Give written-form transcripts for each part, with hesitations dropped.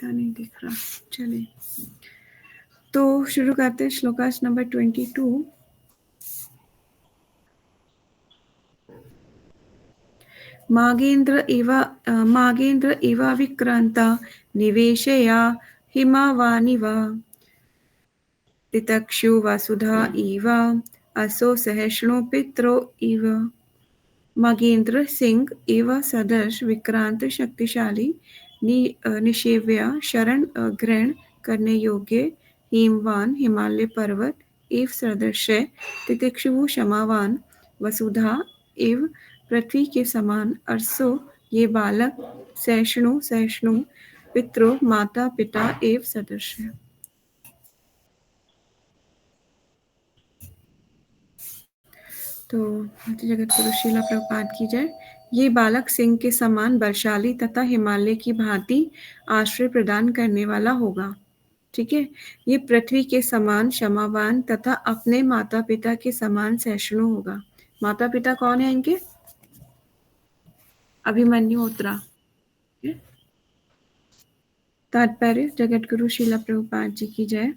क्या नहीं दिख रहा, चलिए तो शुरू करते हैं श्लोकास नंबर 22। मागेन्द्र इव विक्रांता निवेशया हिमावानिव तितक्षु वसुधा इव असो सहिष्णु पित्रो इव। मागेंद्र सिंह एवं सदर्श विक्रांत शक्तिशाली निषेव्य शरण ग्रहण करने योग्य हिमवान हिमालय पर्वत एव सदृश तितिक्षु क्षमावान वसुधा एव पृथ्वी के समान अरसो ये बालक सहिष्णु सहिष्णु पितरों माता पिता एव सदृश है। तो जगत गुरु शीला प्रभुपाद की जय। ये बालक सिंह के समान बलशाली तथा हिमालय की भांति आश्रय प्रदान करने वाला होगा। ठीक है, ये पृथ्वी के समान क्षमावान तथा अपने माता पिता के समान सहिष्णु होगा। माता पिता कौन है इनके? अभिमन्यु उत्तरा। तात्पर्य जगत गुरु शीला प्रभुपाद जी की जय।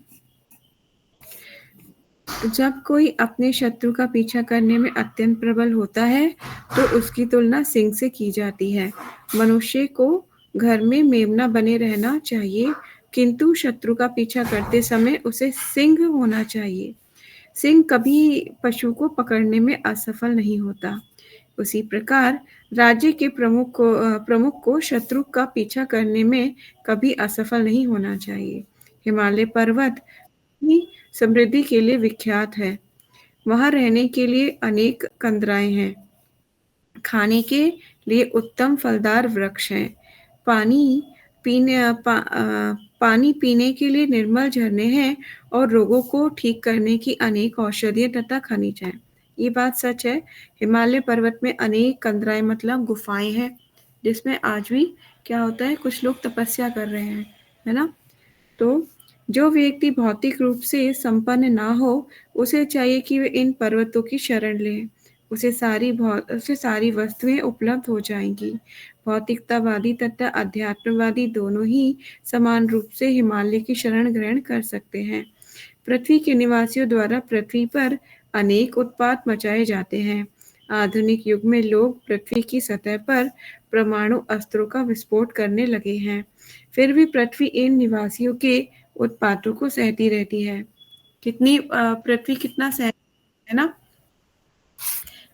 जब कोई अपने शत्रु का पीछा करने में अत्यंत प्रबल होता है तो उसकी तुलना सिंह से की जाती है। मनुष्य को घर में मेमना बने रहना चाहिए, किंतु शत्रु का पीछा करते समय उसे सिंह होना चाहिए। सिंह कभी पशु को पकड़ने में असफल नहीं होता। उसी प्रकार राज्य के प्रमुख को शत्रु का पीछा करने में कभी असफल नहीं होना चाहिए। हिमालय पर्वत की समृद्धि के लिए विख्यात है। वहाँ रहने के लिए अनेक कंदराएं हैं। खाने के लिए उत्तम फलदार वृक्ष हैं। पानी पीने के लिए निर्मल झरने हैं और रोगों को ठीक करने की अनेक औषधियाँ तथा खनिज हैं। ये बात सच है। हिमालय पर्वत में अनेक कंदराएं मतलब गुफाएं हैं, जिसमें आज भी क्या होता है, कुछ लोग तपस्या कर रहे हैं, है ना। तो जो व्यक्ति भौतिक रूप से संपन्न ना हो, उसे चाहिए कि वे इन पर्वतों की शरण ले। उसे सारी वस्तुएं उपलब्ध हो जाएंगी। भौतिकतावादी तथा अध्यात्मवादी दोनों ही समान रूप से हिमालय की शरण ग्रहण कर सकते हैं। पृथ्वी के निवासियों द्वारा पृथ्वी पर अनेक उत्पात मचाए जाते हैं। आधुनिक युग में लोग पृथ्वी की सतह पर परमाणु अस्त्रों का विस्फोट करने लगे हैं, फिर भी पृथ्वी इन निवासियों के उत्पातों को सहती रहती है। पृथ्वी कितना सहन है ना,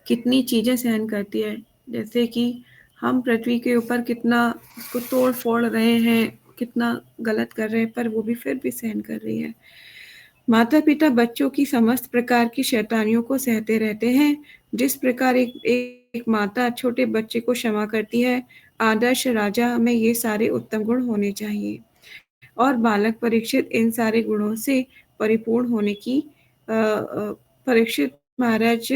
कितनी चीजें सहन करती है। जैसे कि हम पृथ्वी के ऊपर कितना उसको तोड़ फोड़ रहे हैं, कितना गलत कर रहे हैं, पर वो भी फिर भी सहन कर रही है। माता पिता बच्चों की समस्त प्रकार की शैतानियों को सहते रहते हैं। जिस प्रकार एक माता छोटे बच्चे को क्षमा करती है, आदर्श राजा में ये सारे उत्तम गुण होने चाहिए। और बालक परीक्षित इन सारे गुणों से परिपूर्ण होने की परीक्षित महाराज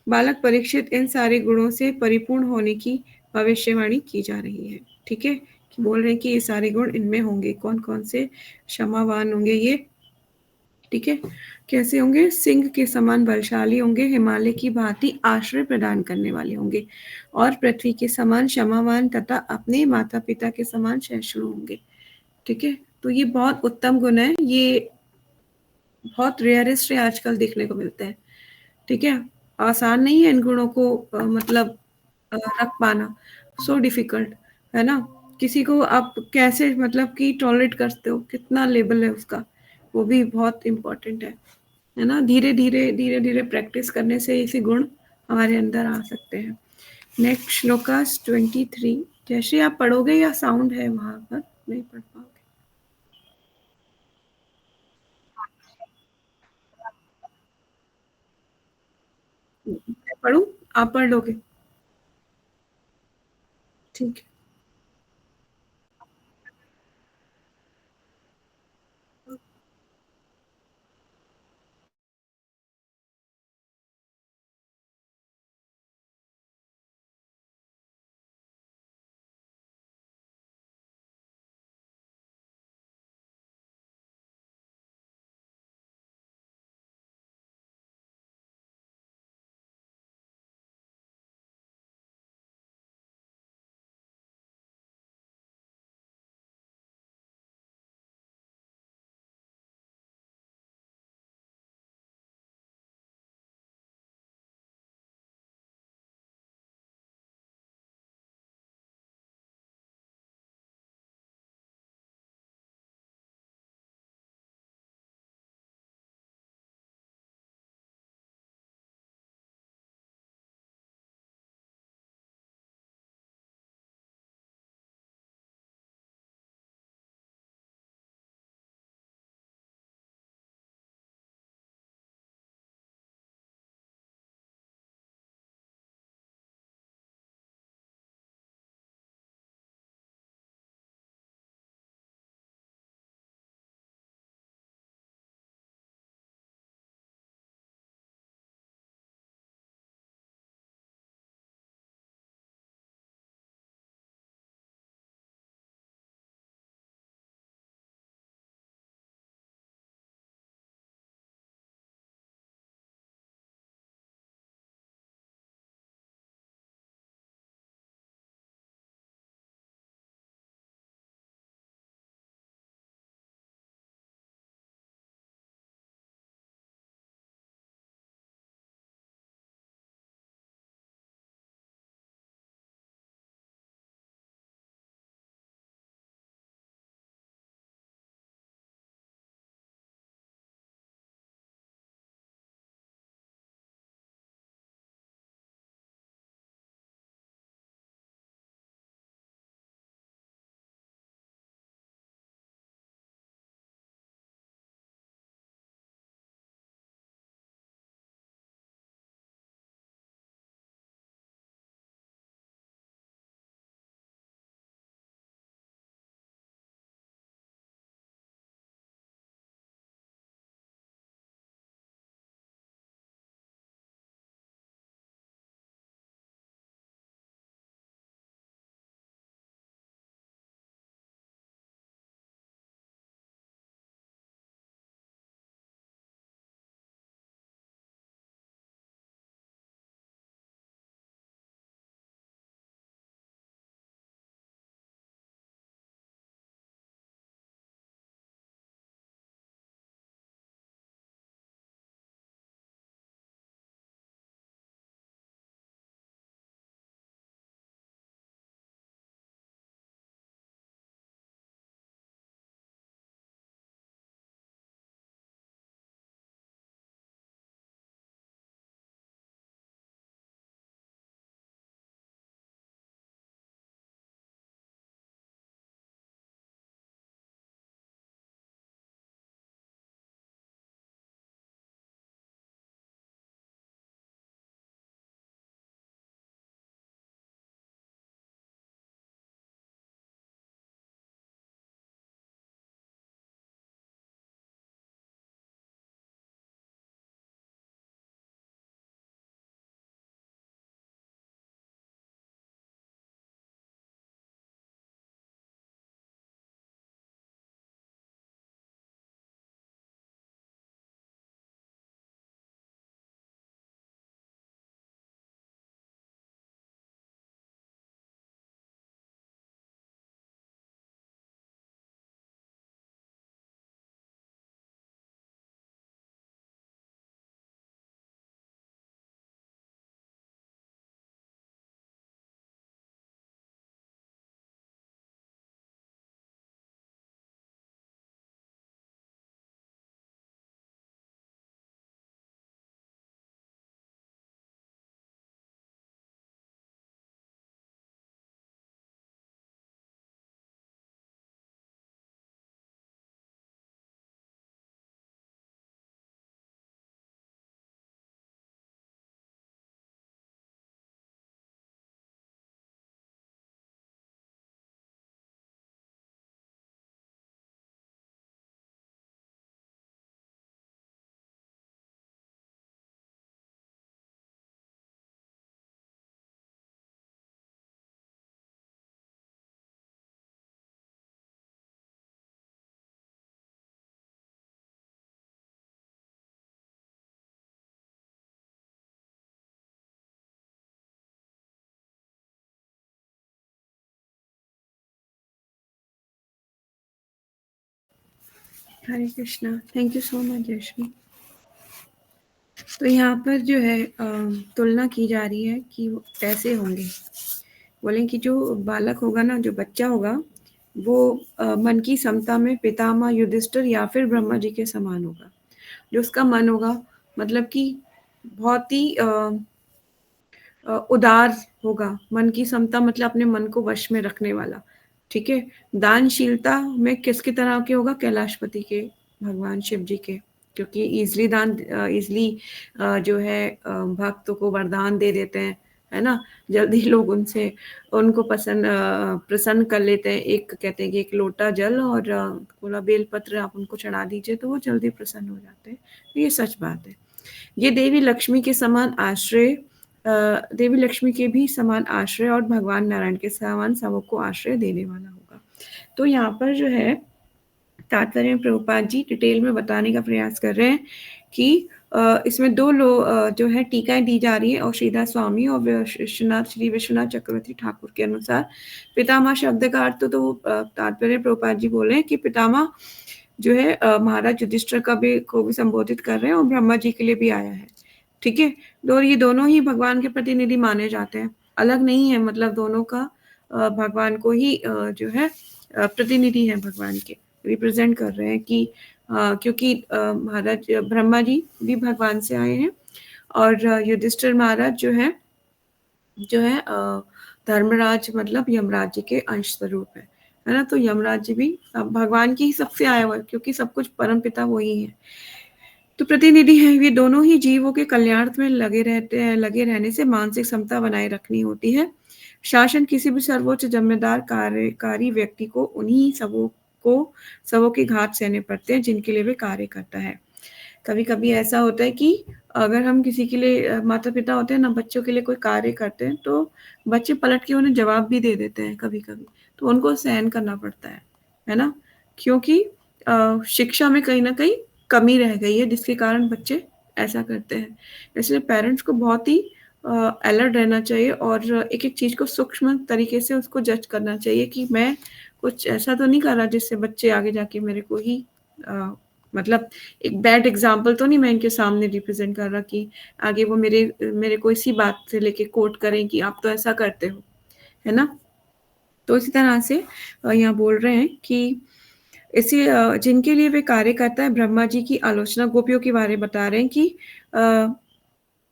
बालक परीक्षित इन सारे गुणों से परिपूर्ण होने की भविष्यवाणी की जा रही है। ठीक है, कि बोल रहे हैं कि ये सारे गुण इनमें होंगे। कौन कौन से? क्षमावान होंगे ये, ठीक है। कैसे होंगे? सिंह के समान बलशाली होंगे, हिमालय की भांति आश्रय प्रदान करने वाले होंगे, और पृथ्वी के समान क्षमावान तथा अपने माता पिता के समान सहिष्णु होंगे। ठीक है, तो ये बहुत उत्तम गुण है। ये बहुत रेयरेस्ट है, आजकल देखने को मिलते हैं। ठीक है, आसान नहीं है इन गुणों को मतलब रख पाना, सो डिफिकल्ट है ना। किसी को आप कैसे मतलब कि टॉलरेट करते हो, कितना लेवल है उसका, वो भी बहुत इम्पोर्टेंट है ना। धीरे धीरे प्रैक्टिस करने से ऐसे गुण हमारे अंदर आ सकते हैं। नेक्स्ट श्लोकास 23। जैसे आप पढ़ोगे या साउंड है वहां पर, नहीं पढ़ पाओगे? मैं पढ़ूं? आप पढ़ लोगे? ठीक है। Hare Krishna. Thank you so much Jayshree. तो यहाँ पर जो है तुलना की जा रही है कि वो कैसे होंगे। बोले कि जो बालक होगा ना, जो बच्चा होगा, वो मन की समता में पितामह युधिष्ठिर या फिर ब्रह्मा जी के समान होगा। जो उसका मन होगा, मतलब कि बहुत ही उदार होगा। मन की समता मतलब अपने मन को वश में रखने वाला, ठीक है। दानशीलता में किसकी तरह के होगा? कैलाशपति के, भगवान शिव जी के, क्योंकि इजली जो है भक्तों को वरदान दे देते हैं, है ना। जल्दी लोग उनसे उनको प्रसन्न कर लेते हैं। एक कहते हैं कि एक लोटा जल और थोड़ा बेलपत्र आप उनको चढ़ा दीजिए तो वो जल्दी प्रसन्न हो जाते हैं। ये सच बात है। ये देवी लक्ष्मी के समान आश्रय, देवी लक्ष्मी के भी समान आश्रय और भगवान नारायण के समान सबको आश्रय देने वाला होगा। तो यहाँ पर जो है तात्पर्य में प्रभुपाद जी डिटेल में बताने का प्रयास कर रहे हैं कि इसमें जो है टीकाएं दी जा रही है और श्रीदास स्वामी और श्री विश्वनाथ चक्रवर्ती ठाकुर के अनुसार पितामह शब्द का अर्थ तो तात्पर्य प्रभुपाद जी बोले हैं कि पितामह जो है महाराज युधिष्ठिर को भी संबोधित कर रहे हैं और ब्रह्मा जी के लिए भी आया है, ठीक है। तो ये दोनों ही भगवान के प्रतिनिधि माने जाते हैं, अलग नहीं है। मतलब दोनों का भगवान को ही जो है प्रतिनिधि है, भगवान के रिप्रेजेंट कर रहे हैं कि क्योंकि महाराज ब्रह्मा जी भी भगवान से आए हैं और युधिष्ठिर महाराज जो है धर्मराज मतलब यमराज जी के अंश स्वरूप है ना। तो यमराज जी भी भगवान की ही सबसे आया हुआ है, क्योंकि सब कुछ परम पिता वही है। तो प्रतिनिधि हैं, ये दोनों ही जीवों के कल्याण में लगे रहते हैं। लगे रहने से मानसिक समता बनाए रखनी होती है। शासन किसी भी सर्वोच्च जिम्मेदार कार्यकारी व्यक्ति को उन्हीं सबों के घात सहने पड़ते हैं जिनके लिए वे कार्य करता है। कभी कभी ऐसा होता है कि अगर हम किसी के लिए माता पिता होते हैं ना, बच्चों के लिए कोई कार्य करते हैं तो बच्चे पलट के उन्हें जवाब भी दे देते हैं कभी कभी, तो उनको सहन करना पड़ता है ना। क्योंकि शिक्षा में कहीं ना कहीं कमी रह गई है जिसके कारण बच्चे ऐसा करते हैं। इसलिए पेरेंट्स को बहुत ही अलर्ट रहना चाहिए और एक एक चीज को सूक्ष्म तरीके से उसको जज करना चाहिए कि मैं कुछ ऐसा तो नहीं कर रहा जिससे बच्चे आगे जाके मेरे को ही मतलब एक बैड एग्जाम्पल तो नहीं मैं इनके सामने रिप्रेजेंट कर रहा कि आगे वो मेरे को इसी बात से लेके कोट करें कि आप तो ऐसा करते हो, है ना। तो इसी तरह से यहाँ बोल रहे हैं कि इसी जिनके लिए वे कार्य करता है, ब्रह्मा जी की आलोचना गोपियों के बारे में बता रहे हैं कि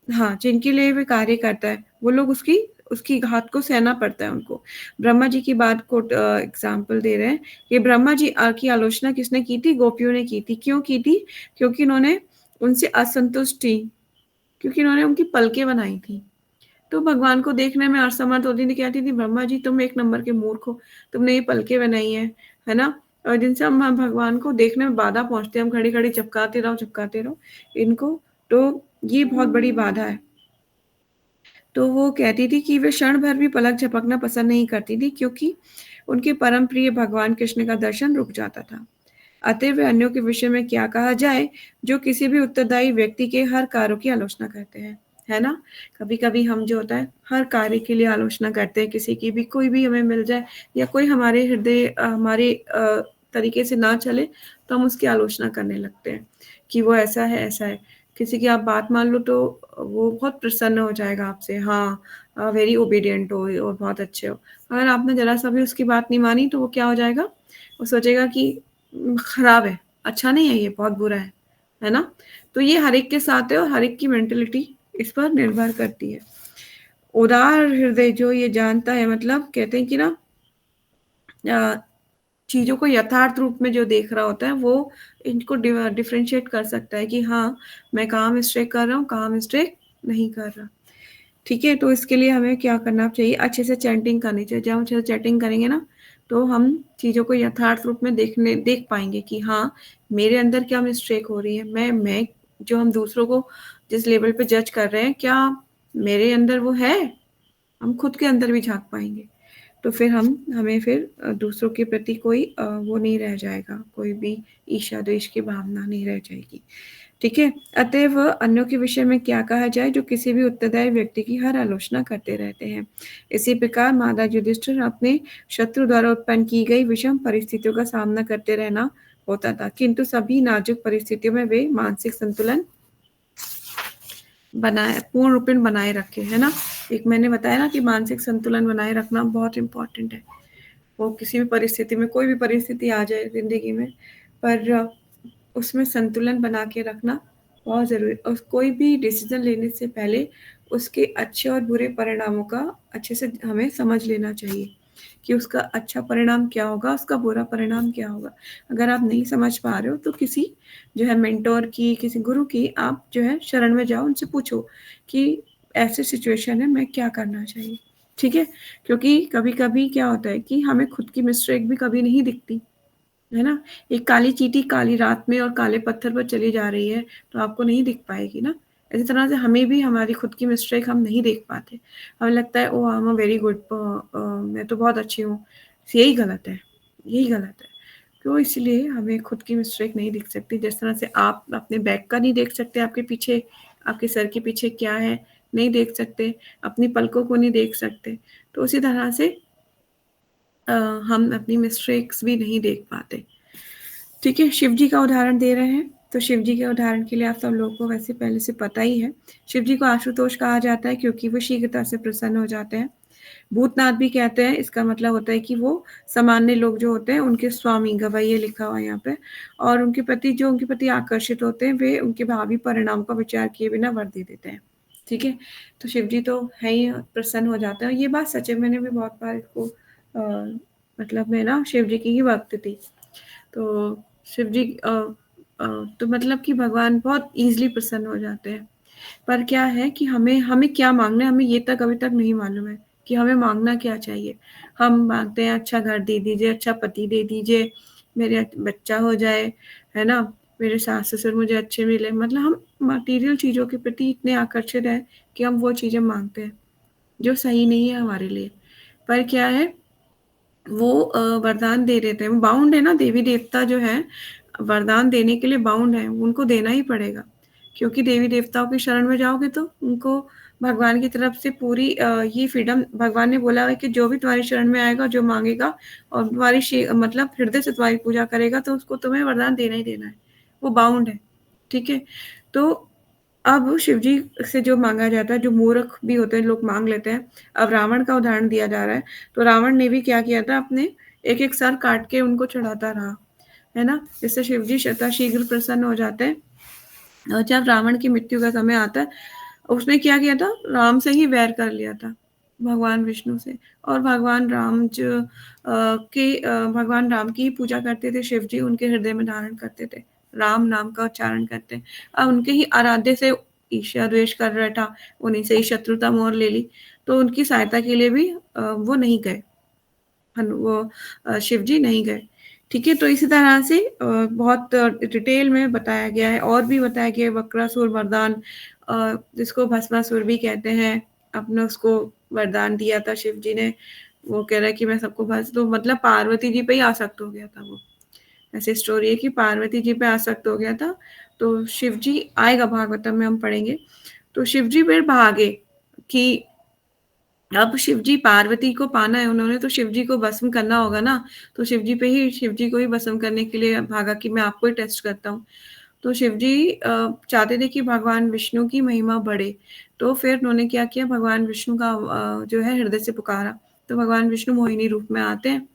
हाँ, जिनके लिए वे कार्य करता है वो लोग उसकी उसकी घात को सहना पड़ता है उनको। ब्रह्मा जी की बात को एग्जाम्पल दे रहे हैं। ये ब्रह्मा जी की आलोचना किसने की थी? गोपियों ने की थी। क्यों की थी? क्योंकि उन्होंने उनसे असंतुष्ट थी, क्योंकि उन्होंने उनकी पलकें बनाई थी। तो भगवान को देखने में असमर्थ होती थी, कहती थी ब्रह्मा जी तुम एक नंबर के मूर्ख हो, तुमने ये पलकें बनाई है ना। और जिनसे हम भगवान को देखने में बाधा पहुंचते हैं, हम खड़ी खड़ी चिपकाते रहो इनको, तो ये बहुत बड़ी बाधा है। तो वो कहती थी कि वे क्षण भर भी पलक झपकना पसंद नहीं करती थी, क्योंकि उनके परम प्रिय भगवान कृष्ण का दर्शन रुक जाता था। अतः वे अन्यों के विषय में क्या कहा जाए, जो किसी भी उत्तरदायी व्यक्ति के हर कार्यों की आलोचना करते हैं, है ना। कभी कभी हम जो होता है हर कार्य के लिए आलोचना करते हैं, किसी की भी कोई भी हमें मिल जाए या कोई हमारे हमारे तरीके से ना चले तो हम उसकी आलोचना करने लगते हैं कि वो ऐसा है। किसी की आप बात मान लो तो वो बहुत प्रसन्न हो जाएगा आपसे, हाँ वेरी ओबीडियंट हो और बहुत अच्छे हो। अगर आपने जरा सा भी उसकी बात नहीं मानी तो वो क्या हो जाएगा, वो सोचेगा कि खराब है, अच्छा नहीं है, ये बहुत बुरा है ना। तो ये हर एक के साथ है और हर एक की मेंटेलिटी इस पर निर्भर करती है। उदार हृदय जो ये जानता है, मतलब कहते हैं कि ना अ, चीज़ों को यथार्थ रूप में जो देख रहा होता है वो इनको डिफरेंशिएट कर सकता है कि हाँ, मैं कहाँ मिस्टेक कर रहा हूँ, कहाँ मिस्टेक नहीं कर रहा। ठीक है, तो इसके लिए हमें क्या करना चाहिए? अच्छे से चैंटिंग करनी चाहिए। जब हम अच्छे से चैटिंग करेंगे ना, तो हम चीज़ों को यथार्थ रूप में देख पाएँगे कि हाँ, मेरे अंदर क्या मिस्टेक हो रही है। मैं जो हम दूसरों को जिस लेवल पे जज कर रहे हैं, क्या मेरे अंदर वो है? हम खुद के अंदर भी झाँक पाएँगे। तो फिर हमें फिर दूसरों के प्रति कोई वो नहीं रह जाएगा, कोई भी ईर्ष्या-द्वेष की भावना नहीं रह जाएगी। ठीक है? अतएव अन्यों के विषय में क्या कहा जाए जो किसी भी उत्तरदायी व्यक्ति की हर आलोचना करते रहते हैं। इसी प्रकार महाराज युधिष्ठिर अपने शत्रु द्वारा उत्पन्न की गई विषम परिस्थितियों का सामना करते रहना होता था, किंतु सभी नाजुक परिस्थितियों में वे मानसिक संतुलन पूर्ण रूपेण बनाए रखे, है ना? एक मैंने बताया ना कि मानसिक संतुलन बनाए रखना बहुत इम्पोर्टेंट है। वो किसी भी परिस्थिति में, कोई भी परिस्थिति आ जाए ज़िंदगी में, पर उसमें संतुलन बना के रखना बहुत ज़रूरी है। और कोई भी डिसीज़न लेने से पहले उसके अच्छे और बुरे परिणामों का अच्छे से हमें समझ लेना चाहिए कि उसका अच्छा परिणाम क्या होगा, उसका बुरा परिणाम क्या होगा। अगर आप नहीं समझ पा रहे हो तो किसी जो है मेंटर की, किसी गुरु की आप जो है शरण में जाओ, उनसे पूछो कि ऐसी सिचुएशन है, मैं क्या करना चाहिए? ठीक है? क्योंकि कभी-कभी क्या होता है कि हमें खुद की मिस्टेक भी कभी नहीं दिखती, है ना? एक काली चींटी काली रात में और काले पत्थर पर चली जा रही है, तो आपको नहीं दिख पाएगी ना? इसी तरह से हमें भी हमारी खुद की मिस्टेक हम नहीं देख पाते। हमें लगता है oh! I am a very good मैं तो बहुत अच्छी हूँ। यही गलत है, यही गलत है। तो इसलिए हमें खुद की मिस्टेक नहीं दिख सकती। जिस तरह से आप अपने बैक का नहीं देख सकते, आपके पीछे, आपके सर के पीछे क्या है, नहीं देख सकते, अपनी पलकों को नहीं देख सकते। तो उसी तरह से अ, हम अपनी मिस्टेक्स भी नहीं देख पाते। ठीक है, शिव जी का उदाहरण दे रहे हैं, तो शिव जी के उदाहरण के लिए आप सब लोगों को वैसे पहले से पता ही है। शिव जी को आशुतोष कहा जाता है क्योंकि वो शीघ्रता से प्रसन्न हो जाते हैं। भूतनाथ भी कहते हैं, इसका मतलब होता है कि वो सामान्य लोग जो होते हैं उनके स्वामी, गवैये लिखा हुआ है यहाँ पे, और उनके प्रति आकर्षित होते हैं, वे उनके भावी परिणाम का विचार किए बिना वर दे देते हैं। ठीक है? तो शिव जी तो है ही, प्रसन्न हो जाते हैं, और ये बात सच है, मैंने भी बहुत बार इसको मतलब मैं ना शिव जी की ही भक्त थी। तो शिव जी तो मतलब कि भगवान बहुत ईज़िली प्रसन्न हो जाते हैं। पर क्या है कि हमें हमें क्या माँगना है, हमें ये तक अभी तक नहीं मालूम है कि हमें माँगना क्या चाहिए। हम माँगते हैं अच्छा घर दे दीजिए, अच्छा पति दे दीजिए, मेरे बच्चा हो जाए, है ना? मेरे सास-ससुर मुझे अच्छे मिले, मतलब हम मटीरियल चीज़ों के प्रति इतने आकर्षित हैं कि हम वो चीज़ें माँगते हैं, जो सही नहीं है हमारे लिए। पर क्या है, वो वरदान दे देते हैं, वो बाउंड है ना, देवी-देवता जो हैं, वरदान देने के लिए बाउंड हैं, उनको देना ही पड़ेगा। क्योंकि देवी-देवताओं की शरण में जाओगे तो उनको भगवान की तरफ से पूरी ये फ्रीडम, भगवान ने बोला है कि जो भी तुम्हारी शरण में आएगा, जो माँगेगा और तुम्हारी मतलब हृदय से तुम्हारी पूजा करेगा, तो उसको तुम्हें वरदान देना ही देना है। वो बाउंड है, ठीक है? तो अब शिव जी से जो माँगा जाता है, जो मूर्ख भी होते हैं, लोग माँग लेते हैं। अब रावण का उदाहरण दिया जा रहा है, तो रावण ने भी क्या किया था, अपने एक-एक सर काट के उनको चढ़ाता रहा, है ना? जिससे शिव जी शताशीघ्र प्रसन्न हो जाते हैं। और जब रावण की मृत्यु का समय आता है, उसने क्या किया था, राम से ही वैर कर लिया था, भगवान विष्णु से। और भगवान राम की ही पूजा करते थे शिव जी, उनके हृदय में धारण करते थे। राम नाम का उच्चारण करते। अब उनके ही आराध्य से ईर्ष्या द्वेष कर बैठा, उन्हीं से ही शत्रुता मोल ले ली, तो उनकी सहायता के लिए भी वो नहीं गए। शिव जी नहीं गए। ठीक है? तो इसी तरह से बहुत डिटेल में बताया गया है, और भी बताया गया है, वक्रासुर वरदान जिसको भस्मासुर भी कहते हैं, अपने उसको वरदान दिया था शिव जी ने। वो कह रहा है कि मैं सबको भस्म, तो मतलब पार्वती जी पे ही आसक्त हो गया था वो। ऐसी स्टोरी है कि पार्वती जी पे आसक्त हो गया था, तो शिव जी आएगा, भागवतम में हम पढ़ेंगे। तो शिव जी फिर भागे कि अब शिव जी, पार्वती को पाना है उन्होंने, तो शिव जी को भस्म करना होगा ना, तो शिव जी को ही भस्म करने के लिए भागा कि मैं आपको ही टेस्ट करता हूँ। तो शिव जी चाहते थे कि भगवान विष्णु की महिमा बढ़े, तो फिर उन्होंने क्या किया, भगवान विष्णु का जो है हृदय से पुकारा, तो भगवान विष्णु मोहिनी रूप में आते हैं।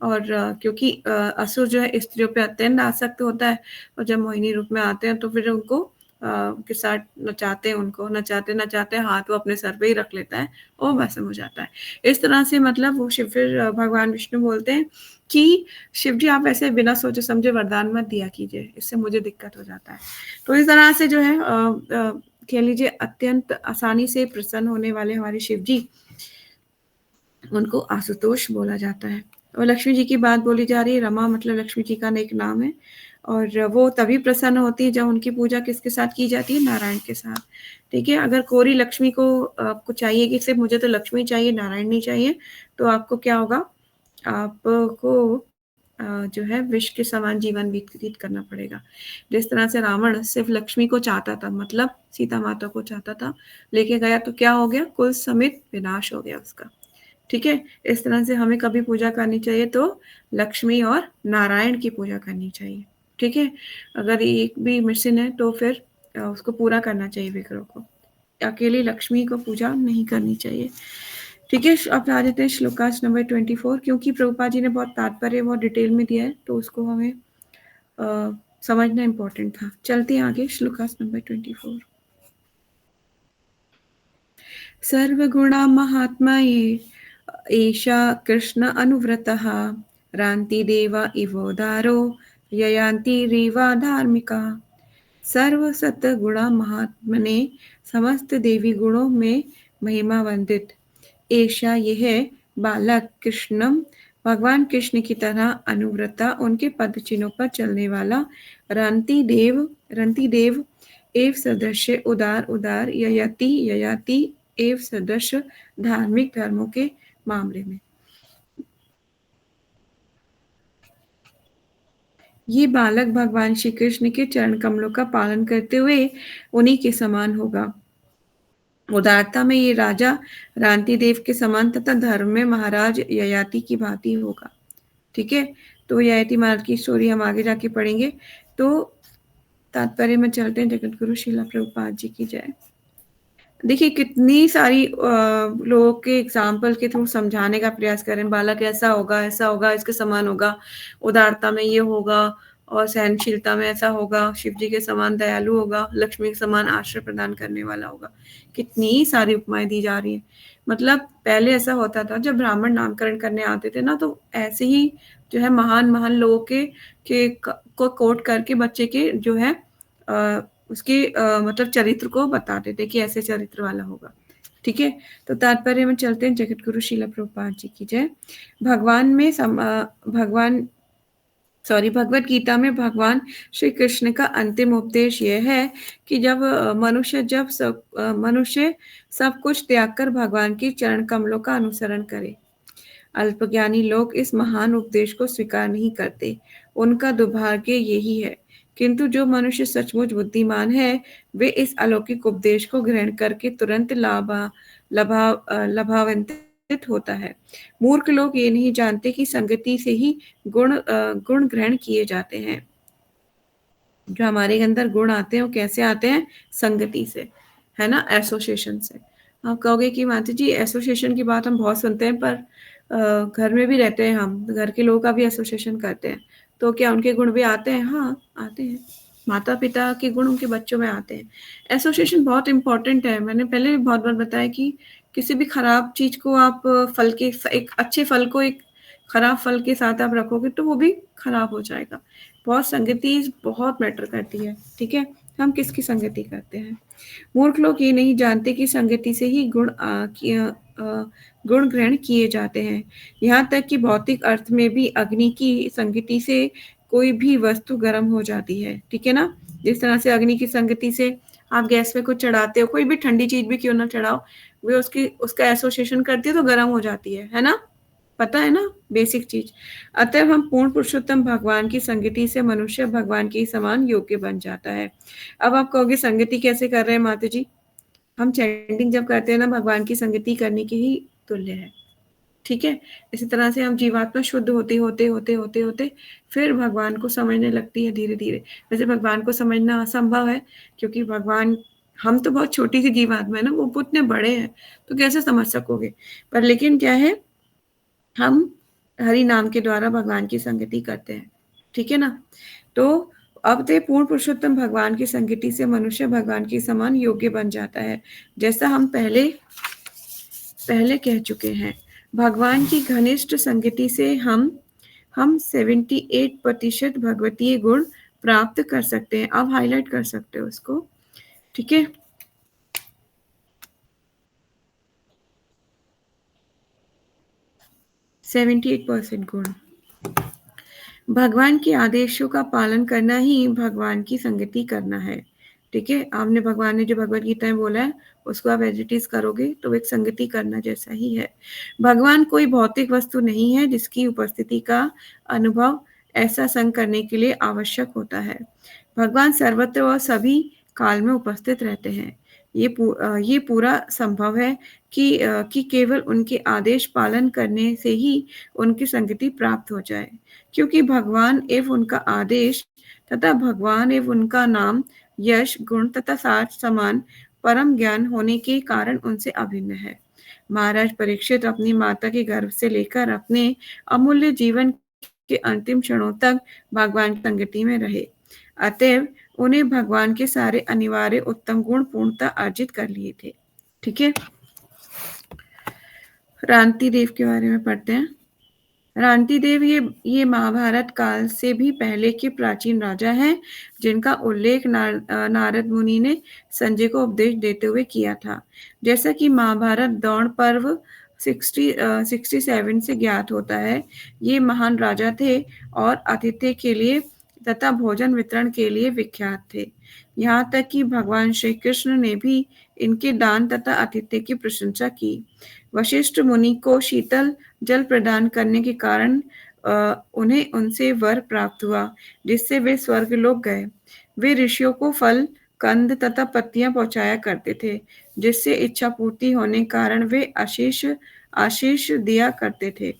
और क्योंकि असुर जो है स्त्रियों पे अत्यंत आसक्त होता है, और जब मोहिनी रूप में आते हैं तो फिर उनको के साथ नचाते हैं, उनको नचाते-नचाते हाथ वो अपने सर पे ही रख लेता है और भस्म हो जाता है। इस तरह से मतलब वो फिर भगवान विष्णु बोलते हैं कि शिव जी, आप ऐसे बिना सोचे समझे वरदान मत दिया कीजिए, इससे मुझे दिक्कत हो जाता है। तो इस तरह से जो है कह लीजिए अत्यंत आसानी से प्रसन्न होने वाले हमारे शिव जी, उनको आशुतोष बोला जाता है। और लक्ष्मी जी की बात बोली जा रही है, रमा मतलब लक्ष्मी जी का एक नाम है और वो तभी प्रसन्न होती है जब उनकी पूजा किसके साथ की जाती है? नारायण के साथ, ठीक है? अगर कोरी लक्ष्मी को आपको चाहिए कि सिर्फ़ मुझे तो लक्ष्मी चाहिए, नारायण नहीं चाहिए, तो आपको क्या होगा? आपको जो है विष के समान जीवन व्यतीत करना पड़ेगा। जिस तरह से रावण सिर्फ़ लक्ष्मी को चाहता था, मतलब सीता माता को चाहता था, लेके गया तो क्या हो गया? कुल समेत विनाश हो गया उसका। ठीक है? इस तरह से हमें कभी पूजा करनी चाहिए तो लक्ष्मी और नारायण की पूजा करनी चाहिए, ठीक है? अगर एक भी मिसिंग है तो फिर उसको पूरा करना चाहिए विग्रह को। अकेली लक्ष्मी को पूजा नहीं करनी चाहिए, ठीक है? अब आ जाते हैं श्लोकास नंबर 24 क्योंकि प्रभुपाद जी ने बहुत तात्पर्य बहुत डिटेल में दिया है तो उसको हमें समझना इम्पोर्टेंट था। चलते हैं आगे श्लोकास नंबर 24 सर्वगुणा महात्मये एषा कृष्ण अनुव्रतः रान्तिदेव इवोदारो ययान्तिरेवा धार्मिका सर्वसत्वगुणा महात्मने समस्त देवी गुणों में महिमा वंदित ऐसा यह बालक कृष्णम भगवान कृष्ण की तरह अनुव्रता उनके पद चिन्हों पर चलने वाला रंती देव एव सदस्य उदार उदार ययाति ययाति एव सदस्य धार्मिक धर्मों के मामले में ये बालक भगवान श्री कृष्ण के चरण कमलों का पालन करते हुए उन्हीं के समान होगा उदारता में ये राजा रांति देव के समान तथा धर्म में महाराज ययाति की भांति होगा ठीक है तो ययाति महाराज की स्टोरी हम आगे जाके पढ़ेंगे तो तात्पर्य में चलते हैं जगत गुरु श्रीला प्रभुपाद जी की जय देखिए कितनी सारी लोगों के एग्जाम्पल के थ्रू समझाने का प्रयास करें बालक ऐसा होगा इसके समान होगा उदारता में ये होगा और सहनशीलता में ऐसा होगा शिव जी के समान दयालु होगा लक्ष्मी के समान आश्रय प्रदान करने वाला होगा कितनी सारी उपमाएं दी जा रही हैं मतलब पहले ऐसा होता था जब ब्राह्मण नामकरण करने आते थे ना तो ऐसे ही जो है महान महान लोगों को कोट करके बच्चे के जो है उसके मतलब चरित्र को बताते थे कि ऐसे चरित्र वाला होगा ठीक है तो तात्पर्य में चलते हैं जगत गुरु शीला प्रभुपाद जी की जय भगवान भगवत गीता में भगवान श्री कृष्ण का अंतिम उपदेश यह है कि जब मनुष्य सब कुछ त्याग कर भगवान की चरण कमलों का अनुसरण करे अल्पज्ञानी लोग इस महान उपदेश को स्वीकार नहीं करते उनका दुर्भाग्य यही है किंतु जो मनुष्य सचमुच बुद्धिमान है वे इस अलौकिक उपदेश को ग्रहण करके तुरंत लाभान्वित होता है मूर्ख लोग ये नहीं जानते कि संगति से ही गुण ग्रहण किए जाते हैं जो हमारे अंदर गुण आते हैं वो कैसे आते हैं संगति से है ना एसोसिएशन से आप कहोगे कि माता जी एसोसिएशन की बात हम बहुत सुनते हैं पर घर में भी रहते हैं हम घर के लोगों का भी एसोसिएशन करते हैं तो क्या उनके गुण भी आते हैं हाँ आते हैं माता पिता के गुण उनके बच्चों में आते हैं एसोसिएशन बहुत इंपॉर्टेंट है मैंने पहले भी बहुत बार बताया कि किसी भी खराब चीज को आप फल के एक अच्छे फल को एक खराब फल के साथ आप रखोगे तो वो भी खराब हो जाएगा बहुत संगति बहुत मैटर करती है ठीक है हम किसकी संगति करते हैं मूर्ख लोग ये नहीं जानते कि संगति से ही गुण ग्रहण किए जाते हैं यहाँ तक कि भौतिक अर्थ में भी अग्नि की संगति से कोई भी वस्तु गर्म हो जाती है ठीक है ना जिस तरह से अग्नि की संगति से आप गैस पे कुछ चढ़ाते हो कोई भी ठंडी चीज भी क्यों ना चढ़ाओ वे उसका एसोसिएशन करती है तो गर्म हो जाती है ना पता है ना बेसिक चीज अतः हम पूर्ण पुरुषोत्तम भगवान की संगति से मनुष्य भगवान के समान योग्य बन जाता है अब आप कहोगे संगति कैसे कर रहे हैं माता जी हम चैंटिंग जब करते हैं ना भगवान की संगति करने की ही तुल्य है ठीक है इसी तरह से हम जीवात्मा शुद्ध होते फिर भगवान को समझने लगती है धीरे धीरे वैसे भगवान को समझना असंभव है क्योंकि भगवान हम तो बहुत छोटी सी जीवात्मा है ना वो उतने बड़े हैं तो कैसे समझ सकोगे पर लेकिन क्या है हम हरि नाम के द्वारा भगवान की संगति करते हैं ठीक है ना तो अब ते पूर्ण पुरुषोत्तम भगवान की संगति से मनुष्य भगवान के समान योग्य बन जाता है जैसा हम पहले कह चुके हैं भगवान की घनिष्ठ संगति से हम 78% भगवतीय गुण प्राप्त कर सकते हैं अब हाईलाइट कर सकते हो उसको ठीक है 78% गुण। भगवान के आदेशों का पालन करना ही भगवान की संगति करना है। ठीक है? आपने भगवान ने जो भगवद गीता में बोला है, उसको आप एज़ इट इज़ करोगे तो एक संगति करना जैसा ही है। भगवान कोई भौतिक वस्तु नहीं है जिसकी उपस्थिति का अनुभव ऐसा संग करने के लिए आवश्यक होता है। भगवान सर्वत्र और सभी काल में उपस्थित रहते हैं। ये पूरा संभव है कि केवल उनके आदेश पालन करने से ही उनकी संगति प्राप्त हो जाए। क्योंकि भगवान एवं उनका आदेश तथा भगवान एवं उनका नाम, यश, गुण तथा सार समान परम ज्ञान होने के कारण उनसे अभिन्न है। महाराज परीक्षित अपनी माता के गर्भ से लेकर अपने अमूल्य जीवन के अंतिम क्षणों तक भगवान की संगति में रहे। अतएव उन्हें भगवान के सारे अनिवार्य उत्तम गुण पूर्णतः अर्जित कर लिए थे। ठीक है? रांति देव के बारे में पढ़ते हैं। रांति देव ये महाभारत काल से भी पहले के प्राचीन राजा हैं, जिनका उल्लेख नारद मुनि ने संजय को उपदेश देते हुए किया था। जैसा कि महाभारत द्रोण पर्व 67 से ज्ञात होता है, ये महान राजा थे और आतिथ्य के लिए तथा भोजन वितरण के लिए विख्यात थे। यहाँ तक कि भगवान श्री कृष्ण ने भी इनके दान तथा आतिथ्य की प्रशंसा की। वशिष्ठ मुनि को शीतल जल प्रदान करने के कारण उन्हें उनसे वर प्राप्त हुआ, जिससे वे स्वर्गलोक गए। वे ऋषियों को फल, कंद तथा पत्तियां पहुंचाया करते थे, जिससे इच्छा पूर्ति होने के कारण वे आशीष दिया करते थे।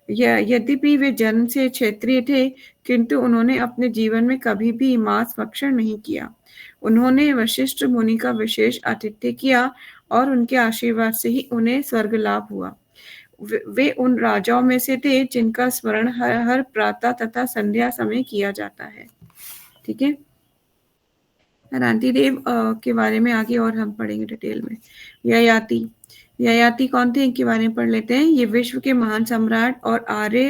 यद्यपि वे जन्म से क्षत्रिय थे, किंतु उन्होंने अपने जीवन में कभी भी मांस भक्षण नहीं किया। उन्होंने वशिष्ठ मुनि का विशेष आतिथ्य किया और उनके आशीर्वाद से ही उन्हें स्वर्ग लाभ हुआ। वे उन राजाओं में से थे जिनका स्मरण हर प्रातः तथा संध्या समय किया जाता है। ठीक है? रांति देव के बारे में आगे और हम पढ़ेंगे डिटेल में। ययाति कौन थे, इनके बारे में पढ़ लेते हैं। ये विश्व के महान सम्राट और आर्य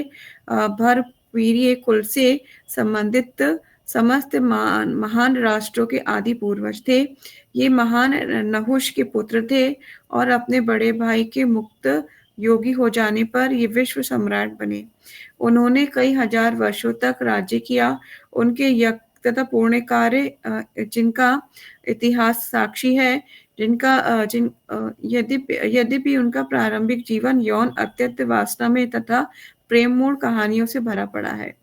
भरवीर्य कुल से संबंधित समस्त महान राष्ट्रों के आदि पूर्वज थे। ये महान नहुष के पुत्र थे और अपने बड़े भाई के मुक्त योगी हो जाने पर ये विश्व सम्राट बने। उन्होंने कई हजार वर्षों तक राज्य किया। उनके यज्ञ तथा पुण्य कार्य जिनका इतिहास साक्षी है, यद्यपि उनका प्रारंभिक जीवन यौन अत्यंत वासना में तथा प्रेममूल कहानियों से भरा पड़ा है।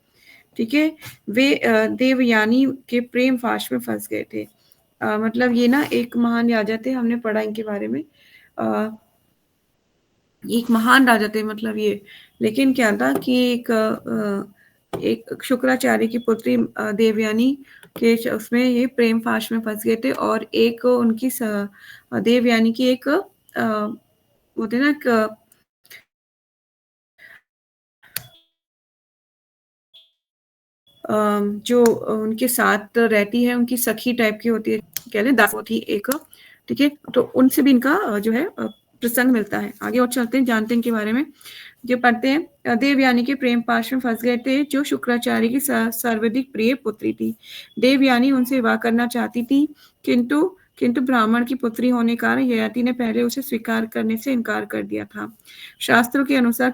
ठीक है? वे देवयानी के प्रेम फाश में फंस गए थे। मतलब ये ना एक महान राजा थे, हमने पढ़ा इनके बारे में। एक महान राजा थे मतलब ये, लेकिन क्या था कि एक शुक्राचार्य की पुत्री देवयानी के उसमें ये प्रेम फाश में फंस गए थे और एक उनकी देवयानी की एक होते ना जो उनके साथ रहती है, उनकी सखी टाइप की होती है, कह लें दास थी एक। ठीक है? तो उनसे भी इनका जो है प्रसंग मिलता है। आगे और चलते हैं, जानते हैं इनके बारे में। जो पढ़ते हैं, देवयानी के प्रेम पाश में फंस गए थे, जो शुक्राचार्य की सर्वाधिक प्रिय पुत्री थी। देवयानी उनसे विवाह करना चाहती थी, किंतु ब्राह्मण की पुत्री होने कारण ययाति ने पहले उसे स्वीकार करने से इनकार कर दिया था। शास्त्रों के अनुसार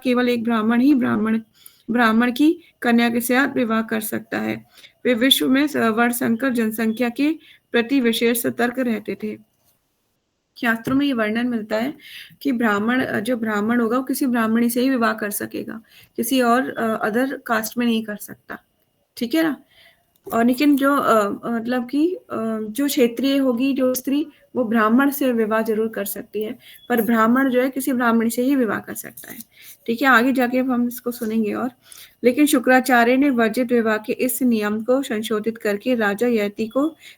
केवल एक ब्राह्मण ही ब्राह्मण की कन्या के साथ विवाह कर सकता है। वे विश्व में वर्णसंकर जनसंख्या के प्रति विशेष सतर्क रहते थे। शास्त्रों में ये वर्णन मिलता है कि जो ब्राह्मण होगा वो किसी ब्राह्मणी से ही विवाह कर सकेगा, किसी और अदर कास्ट में नहीं कर सकता। ठीक है ना? और लेकिन जो मतलब कि जो क्षेत्रीय होगी जो स्त्री, वो ब्राह्मण से विवाह जरूर कर सकती है, पर ब्राह्मण जो है किसी ब्राह्मणी से ही विवाह कर सकता है। ठीक है? आगे जाके हम इसको सुनेंगे और। लेकिन शुक्राचार्य ने वर्जित विवाह के इस नियम को संशोधित करके राजा ययाति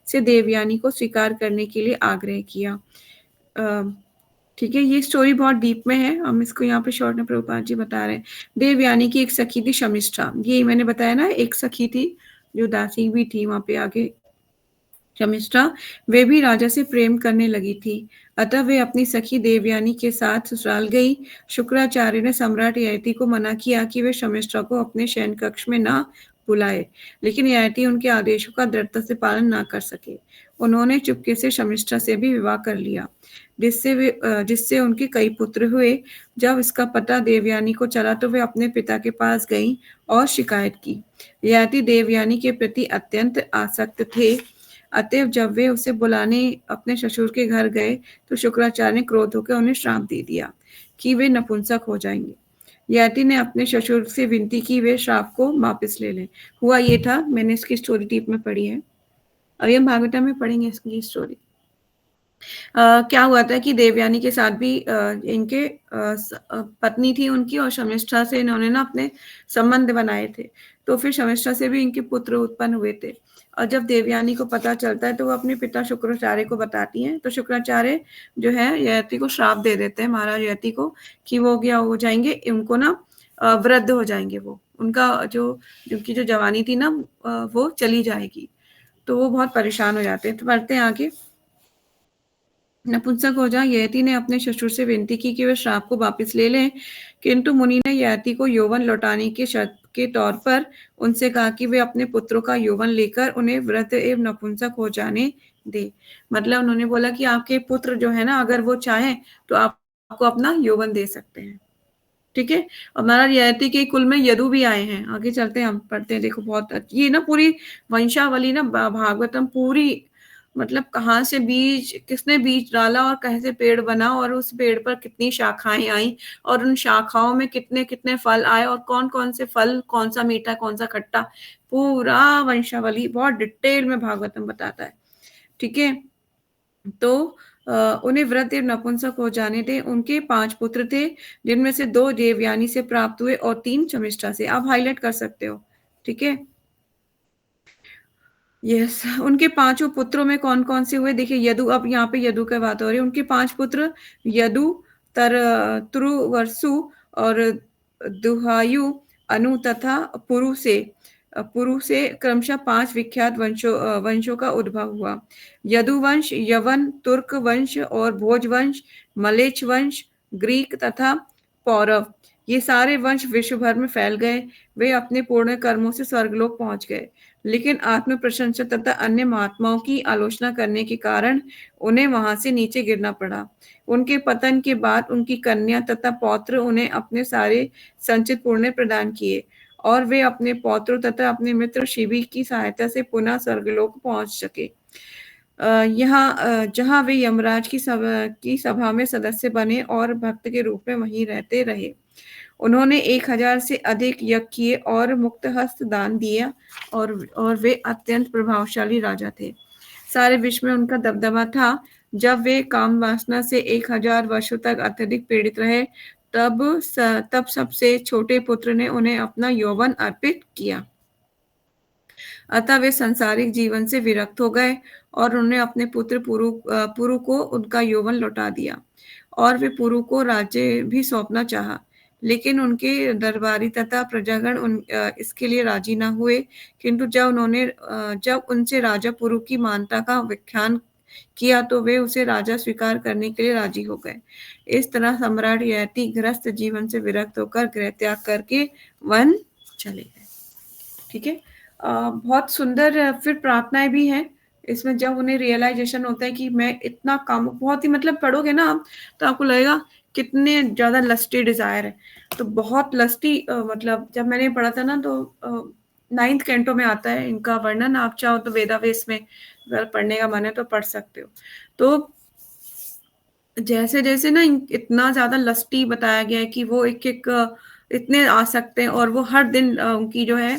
से देवयानी को स्वीकार करने के लिए आग्रह किया। ठीक है? ये स्टोरी बहुत डीप में है, हम इसको यहाँ पे शॉर्ट में प्रभुपाद जी बता रहे हैं। देवयानी की एक सखी थी शमिष्ठा, ये मैंने बताया ना, एक सखी थी जो दासी भी थी वहां पे आगे शमिष्ठा, वे भी राजा से प्रेम करने लगी थी। अतः वे अपनी सखी देवयानी के साथ ससुराल गई। शुक्राचार्य ने सम्राट ययाति को मना किया कि वे शमिष्ठा को अपने शयन कक्ष में न बुलाए, लेकिन ययाति उनके आदेशों का दृढ़ता से पालन ना कर सके। उन्होंने चुपके से शमिष्ठा से भी विवाह कर लिया, जिससे उनके कई पुत्र हुए। जब इसका पता देवयानी को चला तो वे अपने पिता के पास गईं और शिकायत की। ययाति देवयानी के प्रति अत्यंत आसक्त थे, अतएव जब वे उसे बुलाने अपने ससुर के घर गए तो शुक्राचार्य ने क्रोध होकर उन्हें श्राप दे दिया कि वे नपुंसक हो जाएंगे। ययाति ने अपने ससुर से विनती की वे श्राप को वापस ले लें। हुआ ये था, मैंने इसकी स्टोरी टीप में पढ़ी है, अभी हम भागवतम में पढ़ेंगे इसकी स्टोरी। क्या हुआ था कि देवयानी के साथ भी इनके पत्नी थी उनकी, और शमिष्ठा से इन्होंने ना अपने संबंध बनाए थे। तो फिर शमिष्ठा से भी इनके पुत्र उत्पन्न हुए थे, और जब देवयानी को पता चलता है तो वो अपने पिता शुक्राचार्य को बताती हैं। तो शुक्राचार्य जो है ययाति को श्राप दे देते हैं, महाराज ययाति को, कि वो क्या हो जाएंगे, उनको ना वृद्ध हो जाएंगे, वो उनका जो उनकी जो जवानी थी ना वो चली जाएगी। तो वो बहुत परेशान हो जाते हैं। तो पढ़ते हैं आगे। नपुंसक हो जाए, ययाति ने अपने ससुर से विनती की कि वे श्राप को वापस ले लें, किंतु मुनि ने ययाति को यौवन लौटाने के शर्त के तौर पर उनसे कहा कि वे अपने पुत्रों का यौवन लेकर उन्हें वृद्ध एवं नपुंसक हो जाने दे। मतलब उन्होंने बोला कि आपके पुत्र जो है ना, अगर वो चाहें तो आपको अपना यौवन दे सकते हैं। ठीक है। और महाराज ययाति के कुल में यदु भी आए हैं। आगे चलते हैं, हम पढ़ते हैं। देखो बहुत ये ना पूरी वंशावली ना भागवतम पूरी, मतलब कहाँ से बीज, किसने बीज डाला और कैसे पेड़ बना, और उस पेड़ पर कितनी शाखाएं आई, और उन शाखाओं में कितने कितने फल आए, और कौन कौन से फल, कौन सा मीठा कौन सा खट्टा, पूरा वंशावली बहुत डिटेल में भागवतम बताता है। ठीक है। तो उन्हें वृद्ध एवं नपुंसक हो जाने थे। उनके 5 पुत्र थे, जिनमें से 2 देवयानी से प्राप्त हुए और 3 शमिष्ठा से। आप हाईलाइट कर सकते हो। ठीक है। यस, उनके 5 पुत्रों में कौन कौन से हुए, देखिए यदु, अब यहाँ पे यदु की बात हो रही है। उनके 5 पुत्र यदु, तुरुवर्सु और दुहायु, अनु तथा पुरु से क्रमशः 5 विख्यात वंशों का उद्भव हुआ। यदु वंश, यवन, तुर्क वंश और भोज वंश, मलेच्छ वंश, ग्रीक तथा पौरव, ये सारे वंश विश्व भर में फैल गए। वे अपने पूर्ण कर्मों से स्वर्गलोक पहुंच गए, लेकिन आत्म प्रशंसा तथा अन्य महात्माओं की आलोचना करने के कारण उन्हें वहां से नीचे गिरना पड़ा। उनके पतन के बाद उनकी कन्या तथा पौत्र उन्हें अपने सारे संचित पुण्य प्रदान किए, और वे अपने पौत्रों तथा अपने मित्र शिवी की सहायता से पुनः स्वर्गलोक पहुंच सके। जहां वे यमराज की सभा में सदस्य बने और भक्त के रूप में वहीं रहते रहे। उन्होंने 1000 से अधिक यज्ञ किए और मुक्त हस्त दान दिया, और वे अत्यंत प्रभावशाली राजा थे। सारे विश्व में उनका दबदबा था। जब वे काम वासना से 1000 वर्षों तक अत्यधिक पीड़ित रहे, तब सबसे छोटे पुत्र ने उन्हें अपना यौवन अर्पित किया। अतः वे सांसारिक जीवन से विरक्त हो गए, और उन्होंने अपने पुत्र पुरु को उनका यौवन लौटा दिया, और वे पुरु को राज्य भी सौंपना चाहा। लेकिन उनके दरबारी तथा प्रजागण इसके लिए राजी न हुए, किंतु जब उनसे राजा पुरु की मानता का व्याख्यान किया तो वे उसे राजा स्वीकार करने के लिए राजी हो गए। इस तरह सम्राट ययाति गृहस्थ जीवन से विरक्त होकर गृह त्याग करके वन चले गए। ठीक है। बहुत सुंदर फिर प्रार्थनाएं भी हैं इसमें। जब उन्हें रियलाइजेशन होता है कि मैं इतना काम, बहुत ही, मतलब पढ़ोगे ना आप तो आपको लगेगा कितने ज्यादा लस्टी डिजायर है। तो बहुत लस्टी, मतलब जब मैंने पढ़ा था ना तो 9th कैंटो में आता है इनका वर्णन। आप चाहो तो वेदावेस में अगर पढ़ने का मन है तो पढ़ सकते हो। तो जैसे जैसे ना इतना ज्यादा लस्टी बताया गया है कि वो एक एक इतने आ सकते हैं, और वो हर दिन उनकी जो है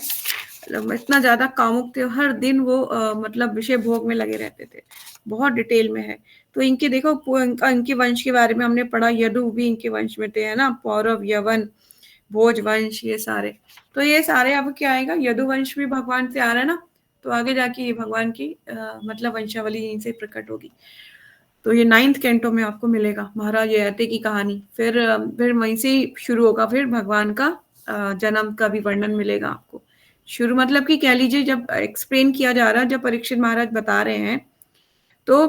इतना ज्यादा कामुक थे, हर दिन वो मतलब विषय भोग में लगे रहते थे। बहुत डिटेल में है। तो इनके देखो इनके वंश के बारे में हमने पढ़ा, यदु भी इनके वंश में थे, है ना, पौरव, यवन, भोज वंश, ये सारे। तो ये सारे अब क्या आएगा, यदु वंश भी भगवान से आ रहा है ना, तो आगे जाके ये भगवान की मतलब वंशावली यहीं से प्रकट होगी। तो ये 9th कैंटो में आपको मिलेगा महाराज ययाति की कहानी। फिर वहीं से शुरू होगा, फिर भगवान का जन्म का भी वर्णन मिलेगा आपको। शुरू मतलब कि कह लीजिए जब एक्सप्लेन किया जा रहा है, जब परीक्षित महाराज बता रहे हैं तो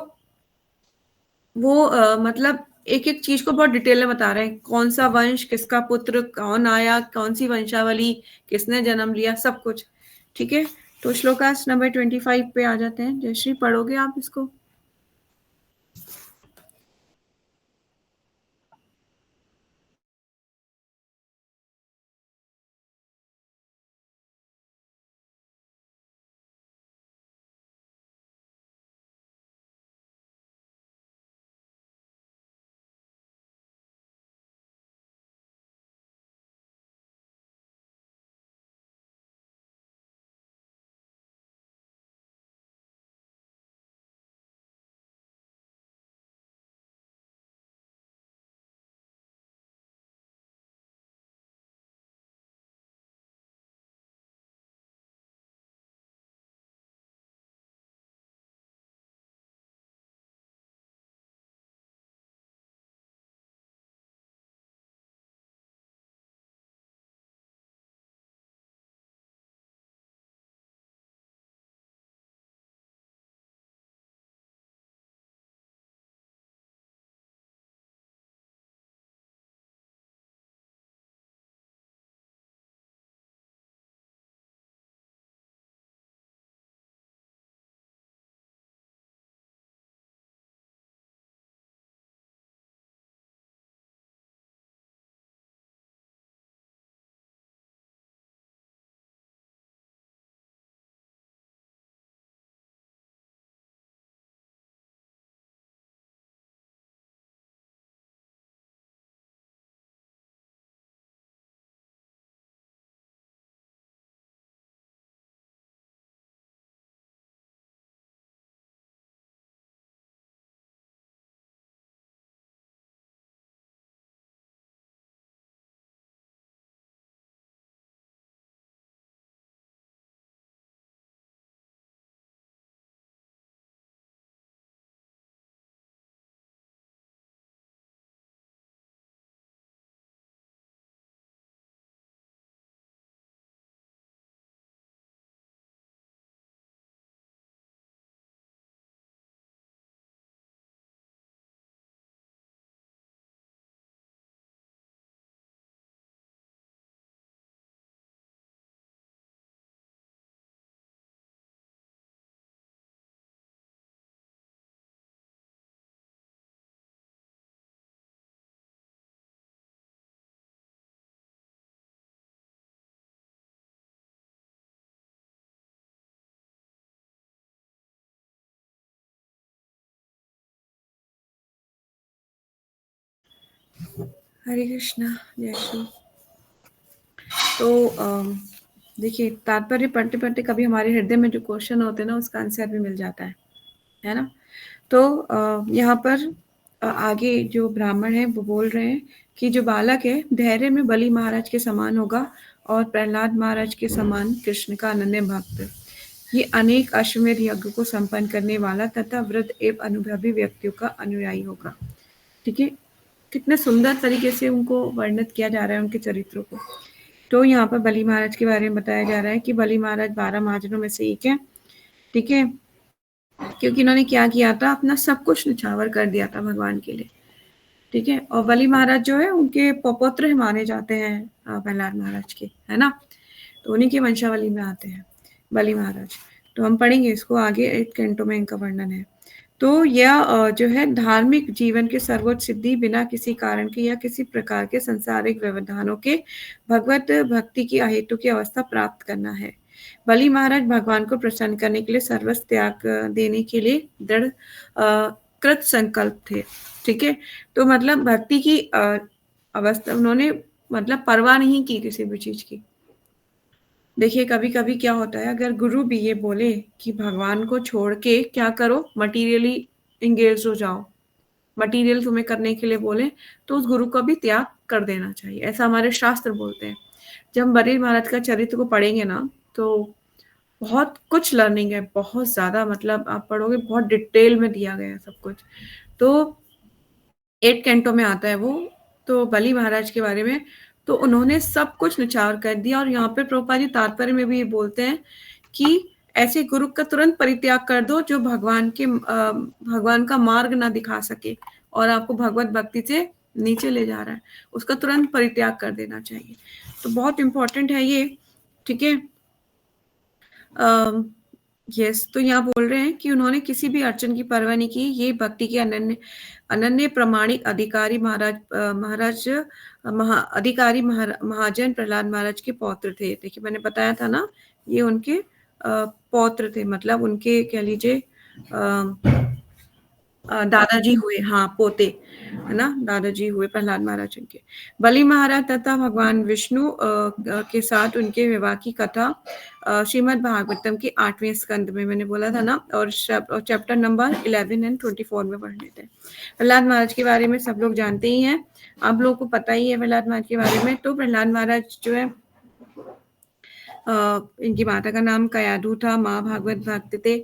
वो मतलब एक एक चीज को बहुत डिटेल में बता रहे हैं। कौन सा वंश, किसका पुत्र, कौन आया, कौन सी वंशावली, किसने जन्म लिया, सब कुछ। ठीक है? तो श्लोकास नंबर 25 पे आ जाते हैं। जयश्री पढ़ोगे आप इसको? हरे कृष्णा, जयश्री। तो देखिए, तात्पर्य पढ़ते-पढ़ते कभी हमारे हृदय में जो क्वेश्चन होते हैं ना, उसका आंसर भी मिल जाता है ना? तो यहाँ पर आगे जो ब्राह्मण हैं वो बोल रहे हैं कि जो बालक है धैर्य में बलि महाराज के समान होगा और प्रहलाद महाराज के समान कृष्ण का अनन्य भक्त। ये अनेक अश्वमेध यज्ञ को संपन्न करने वाला तथा वृद्ध एवं अनुभवी व्यक्तियों का अनुयायी होगा। ठीक है? कितने सुंदर तरीके से उनको वर्णित किया जा रहा है उनके चरित्रों को। तो यहाँ पर बलि महाराज के बारे में बताया जा रहा है कि बलि महाराज 12 महाजनों में से एक है। ठीक है? क्योंकि इन्होंने क्या किया था, अपना सब कुछ न्यौछावर कर दिया था भगवान के लिए। ठीक है? और बलि महाराज जो है उनके पौत्र माने जाते हैं प्रहलाद महाराज के, है ना? तो उन्हीं की वंशावली में आते हैं बलि महाराज। तो हम पढ़ेंगे इसको आगे, 8 कैंटों में इनका वर्णन है। तो यह जो है धार्मिक जीवन की सर्वोच्च सिद्धि बिना किसी कारण के या किसी प्रकार के सांसारिक व्यवधानों के भगवत भक्ति की अहेतु की अवस्था प्राप्त करना है। बलि महाराज भगवान को प्रसन्न करने के लिए सर्वस्व त्याग देने के लिए दृढ़ कृत संकल्प थे। ठीक है? तो मतलब भक्ति की अवस्था उन्होंने मतलब परवाह नहीं की किसी भी चीज की। देखिए कभी-कभी क्या होता है, अगर गुरु भी ये बोले कि भगवान को छोड़ के क्या करो, मटीरियली एंगेज हो जाओ, मटीरियल तुम्हें करने के लिए बोले, तो उस गुरु का भी त्याग कर देना चाहिए, ऐसा हमारे शास्त्र बोलते हैं। जब हम बलि महाराज का चरित्र को पढ़ेंगे ना, तो बहुत कुछ लर्निंग है, बहुत ज़्यादा, मतलब आप पढ़ोगे बहुत डिटेल में दिया गया है सब कुछ। तो 8 कैंटो में आता है वो, तो बलि महाराज के बारे में। तो उन्होंने सब कुछ न्यौछावर कर दिया और यहाँ पे प्रभुपाद जी तात्पर्य में भी ये बोलते हैं कि ऐसे गुरु का तुरंत परित्याग कर दो जो भगवान का मार्ग ना दिखा सके और आपको भगवत भक्ति से नीचे ले जा रहा है, उसका तुरंत परित्याग कर देना चाहिए। तो बहुत इम्पोर्टेंट है ये। ठीक है? अम, यस, तो यहाँ बोल रहे हैं कि उन्होंने किसी भी अड़चन की परवाह नहीं की, ये भक्ति के अनन्य अनन्य प्रामाणिक अधिकारी महाराज महाजन प्रहलाद महाराज के पौत्र थे। देखिए मैंने बताया था ना, ये उनके पौत्र थे, मतलब उनके कह लीजिए दादाजी हुए, हाँ, पोते, है ना? दादाजी हुए प्रहलाद महाराज उनके। बलि महाराज तथा भगवान विष्णु के साथ उनके विवाह की कथा श्रीमद् भागवतम के 8वें स्कंद में मैंने बोला था ना, और चैप्टर नंबर 11 एंड 24 में पढ़ लेते हैं। प्रहलाद महाराज के बारे में सब लोग जानते ही हैं, आप लोगों को पता ही है प्रहलाद महाराज के बारे में। तो प्रहलाद महाराज जो है, इनकी माता का नाम कयाधु था, माँ भागवत भक्त थे।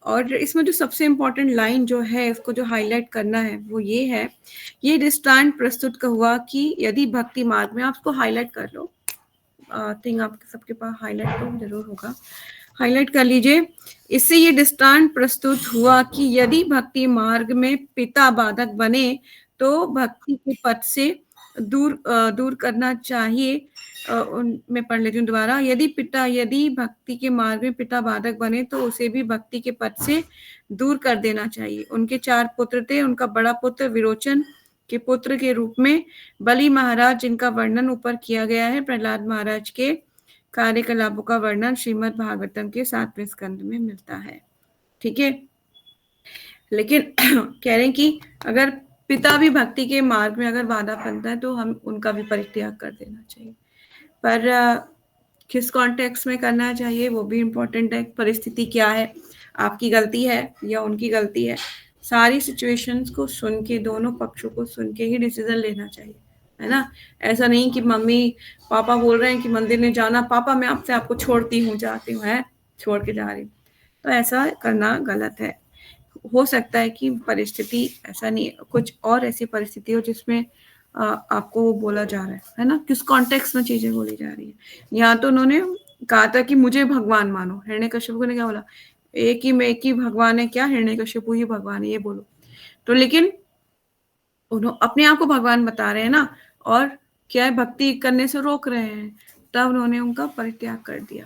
और इसमें जो सबसे इम्पोर्टेंट लाइन जो है, इसको जो हाईलाइट करना है वो ये है, ये दृष्टांत प्रस्तुत का हुआ कि यदि भक्ति मार्ग में, आप इसको हाईलाइट कर लो, थिंक आपके सबके पास हाईलाइट तो जरूर होगा, हाईलाइट कर लीजिए। इससे ये दृष्टांत प्रस्तुत हुआ कि यदि भक्ति मार्ग में पिता बाधक बने तो भक्ति के पथ से दूर करना चाहिए। मैं पढ़ लेती हूँ दोबारा। यदि भक्ति के मार्ग में पिता बाधक बने तो उसे भी भक्ति के पथ से दूर कर देना चाहिए। उनके 4 पुत्र थे। उनका बड़ा पुत्र विरोचन के पुत्र के रूप में बलि महाराज, जिनका वर्णन ऊपर किया गया है, प्रहलाद महाराज के कार्यकलापों का वर्णन श्रीमद् भागवतम के 7वें स्कंद में मिलता है। ठीक है, लेकिन कह रहे हैं कि अगर पिता भी भक्ति के मार्ग में अगर बाधा बनता है तो हम उनका भी परित्याग कर देना चाहिए। पर किस कॉन्टेक्स्ट में करना चाहिए वो भी इम्पोर्टेंट है। परिस्थिति क्या है, आपकी गलती है या उनकी गलती है, सारी सिचुएशंस को सुन के, दोनों पक्षों को सुन के ही डिसीजन लेना चाहिए, है ना? ऐसा नहीं कि मम्मी पापा बोल रहे हैं कि मंदिर में जाना, पापा मैं आपको छोड़ती हूँ, जाती हूँ, है, छोड़ के जा रही हूँ, तो ऐसा करना गलत है। हो सकता है कि परिस्थिति ऐसा नहीं, कुछ और ऐसी परिस्थिति हो जिसमें आपको वो बोला जा रहा है ना? किस कॉन्टेक्स्ट में चीजें बोली जा रही है। यहाँ तो उन्होंने कहा था कि मुझे भगवान मानो। हिरण्यकश्यप ने क्या बोला, एक ही भगवान है क्या, हिरण्यकश्यप ही भगवान है, ये बोलो। तो लेकिन उन्होंने अपने आप को भगवान बता रहे हैं ना, और क्या है, भक्ति करने से रोक रहे हैं, तब उन्होंने उनका परित्याग कर दिया।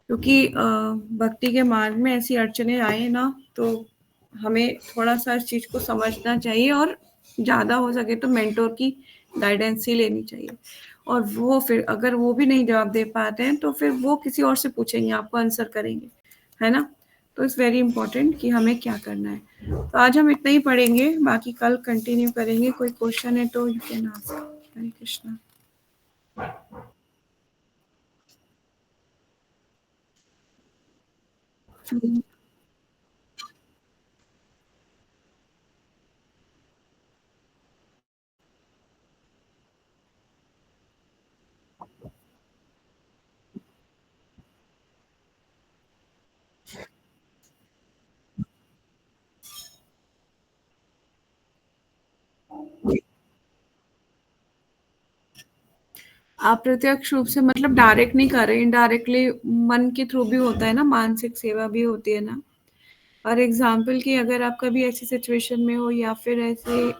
क्योंकि भक्ति के मार्ग में ऐसी अड़चने आए ना, तो हमें थोड़ा सा इस चीज को समझना चाहिए, और ज्यादा हो सके तो मेंटोर की गाइडेंस ही लेनी चाहिए। और वो फिर अगर वो भी नहीं जवाब दे पाते हैं तो फिर वो किसी और से पूछेंगे, आपको आंसर करेंगे, है ना? तो इट्स वेरी इंपॉर्टेंट कि हमें क्या करना है। तो आज हम इतना ही पढ़ेंगे, बाकी कल कंटिन्यू करेंगे। कोई क्वेश्चन है तो यू कैन आस्क। हरे कृष्णा। अप्रत्यक्ष रूप से मतलब डायरेक्ट नहीं कर रहे, इनडायरेक्टली मन के थ्रू भी होता है ना, मानसिक सेवा भी होती है ना। और एग्जाम्पल की अगर आप कभी ऐसी सिचुएशन में हो या फिर ऐसे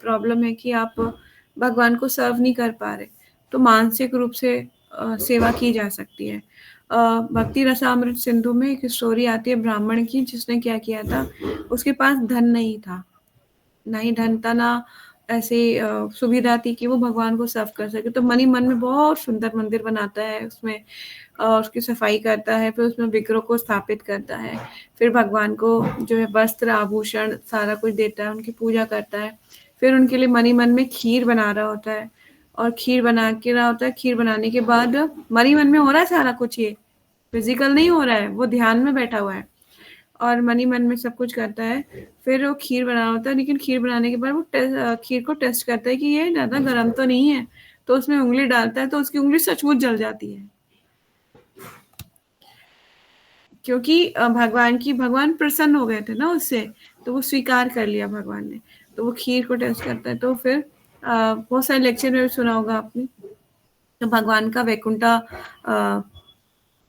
प्रॉब्लम है कि आप भगवान को सर्व नहीं कर पा रहे, तो मानसिक रूप से सेवा की जा सकती है। भक्ति रसामृत सिंधु में एक स्टोरी आती है ब्राह्मण की, जिसने क्या किया था, उसके पास धन नहीं था, ना ही धन था, ना ऐसी सुविधा थी कि वो भगवान को सर्व कर सके। तो मन ही मन में बहुत सुंदर मंदिर बनाता है, उसमें उसकी सफाई करता है, फिर उसमें विग्रह को स्थापित करता है, फिर भगवान को जो है वस्त्र आभूषण सारा कुछ देता है, उनकी पूजा करता है। फिर उनके लिए मन ही मन में खीर बना रहा होता है, और खीर बना के रहा होता है। खीर बनाने के बाद मन ही मन में हो रहा है सारा कुछ, ये फिजिकल नहीं हो रहा है, वो ध्यान में बैठा हुआ है और मन ही मन में सब कुछ करता है। फिर वो खीर बना होता है, लेकिन खीर बनाने के बाद वो खीर को टेस्ट करता है कि ये ज़्यादा गर्म तो नहीं है, तो उसमें उंगली डालता है, तो उसकी उंगली सचमुच जल जाती है, क्योंकि भगवान प्रसन्न हो गए थे ना उससे, तो वो स्वीकार कर लिया भगवान ने। तो वो खीर को टेस्ट करता है, तो फिर बहुत सारे लेक्चर में भी सुना होगा आपने, तो भगवान का वैकुंठा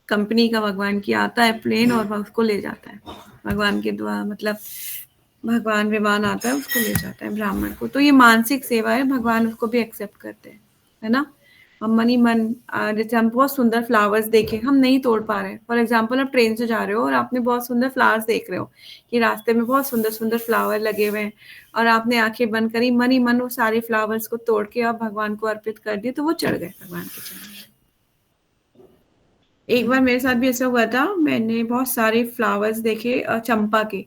कंपनी का भगवान की आता है प्लेन, और वह उसको ले जाता है भगवान के द्वारा, मतलब भगवान विमान आता है, उसको ले जाता है ब्राह्मण को। तो ये मानसिक सेवा है, भगवान उसको भी एक्सेप्ट करते हैं, है ना? मनी मन जैसे हम बहुत सुंदर फ्लावर्स देखें, हम नहीं तोड़ पा रहे हैं। फॉर एग्ज़ाम्पल आप ट्रेन से जा रहे हो और आपने बहुत सुंदर फ्लावर्स देख रहे हो, कि रास्ते में बहुत सुंदर-सुंदर फ्लावर लगे हुए हैं और आपने आँखें बंद करी, मन ही मन वो सारे फ्लावर्स को तोड़ के आप भगवान को अर्पित कर दिए, तो वो चढ़ गए भगवान के चरणों में। एक बार मेरे साथ भी ऐसा हुआ था, मैंने बहुत सारे फ्लावर्स देखे चंपा के,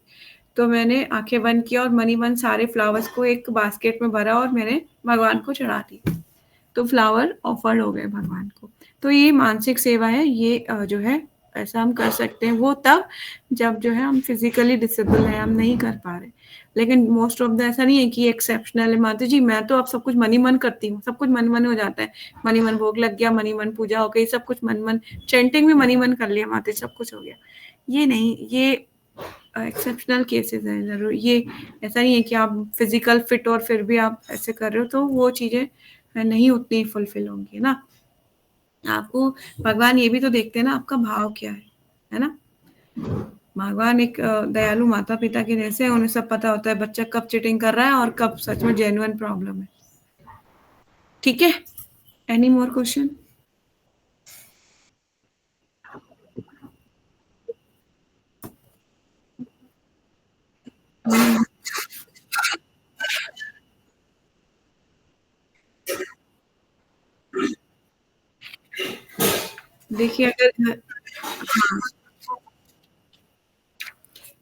तो मैंने आँखें बंद की और मन ही मन सारे फ्लावर्स को एक बास्केट में भरा और मैंने भगवान को चढ़ा दिए। तो फ्लावर ऑफर्ड हो गए भगवान को। तो ये मानसिक सेवा है, ये जो है ऐसा हम कर सकते हैं, वो तब जब जो है हम फिज़िकली डिसेबल हैं, हम नहीं कर पा रहे। लेकिन मोस्ट ऑफ द ऐसा नहीं है कि एक्सेप्शनल है, माता जी मैं तो अब सब कुछ मन ही मन करती हूँ, सब कुछ मन-मन हो जाता है। मन ही मन भोग लग गया, मन ही मन पूजा हो गई, सब कुछ मन-मन चैंटिंग भी मन ही मन कर लिया माता जी, सब कुछ हो गया। ये नहीं, ये एक्सेप्शनल केसेस हैं ज़रूर, ये ऐसा नहीं है कि आप फिज़िकल फिट और फिर भी आप ऐसे कर रहे हो, तो वो चीज़ें नहीं उतनी फुलफ़िल होंगी ना। आपको भगवान ये भी तो देखते हैं ना आपका भाव क्या है ना? भगवान एक दयालु माता-पिता के जैसे हैं, उन्हें सब पता होता है बच्चा कब चीटिंग कर रहा है और कब सच में जेन्युइन प्रॉब्लम है। ठीक है? Any more question? हुँ, देखिए अगर हाँ।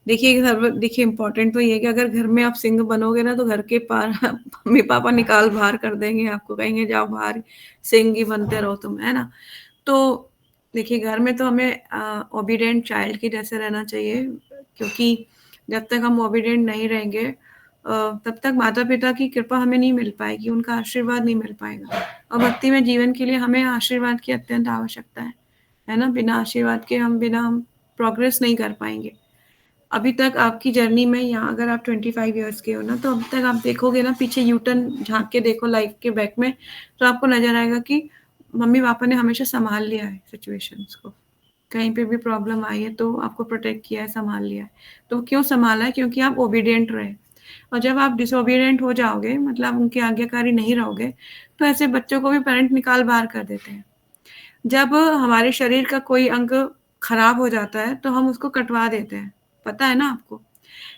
देखिए इम्पोर्टेंट तो ये है कि अगर घर में आप सिंह बनोगे ना तो घर के पार मम्मी-पापा निकाल बाहर कर देंगे आपको, कहेंगे जाओ बाहर, सिंह ही बनते रहो तुम, है ना? तो देखिए घर में तो हमें ओबीडिएंट चाइल्ड के जैसे रहना चाहिए, क्योंकि जब तक हम ओबीडिएंट नहीं रहेंगे तब तक माता-पिता की कृपा हमें नहीं मिल पाएगी, उनका आशीर्वाद नहीं मिल पाएगा। और भक्ति में जीवन के लिए हमें आशीर्वाद की अत्यंत आवश्यकता है ना? बिना हम प्रोग्रेस नहीं कर पाएँगे। अभी तक आपकी जर्नी में या अगर आप 25 इयर्स के हो ना, तो अभी तक आप देखोगे ना पीछे यू टर्न झाँक के देखो लाइफ के बैक में, तो आपको नज़र आएगा कि मम्मी-पापा ने हमेशा सँभाल लिया है सिचुएशंस को। कहीं पे भी प्रॉब्लम आई है तो आपको प्रोटेक्ट किया है, सँभाल लिया है। तो क्यों सँभाला है? क्योंकि आप ओबीडिएंट रहे। और जब आप डिसोबीडिएंट हो जाओगे, मतलब उनके आज्ञाकारी नहीं रहोगे, तो ऐसे बच्चों को भी पेरेंट निकाल बाहर कर देते हैं। जब हमारे शरीर का कोई अंग खराब हो जाता है, तो हम उसको कटवा देते हैं, पता है ना आपको?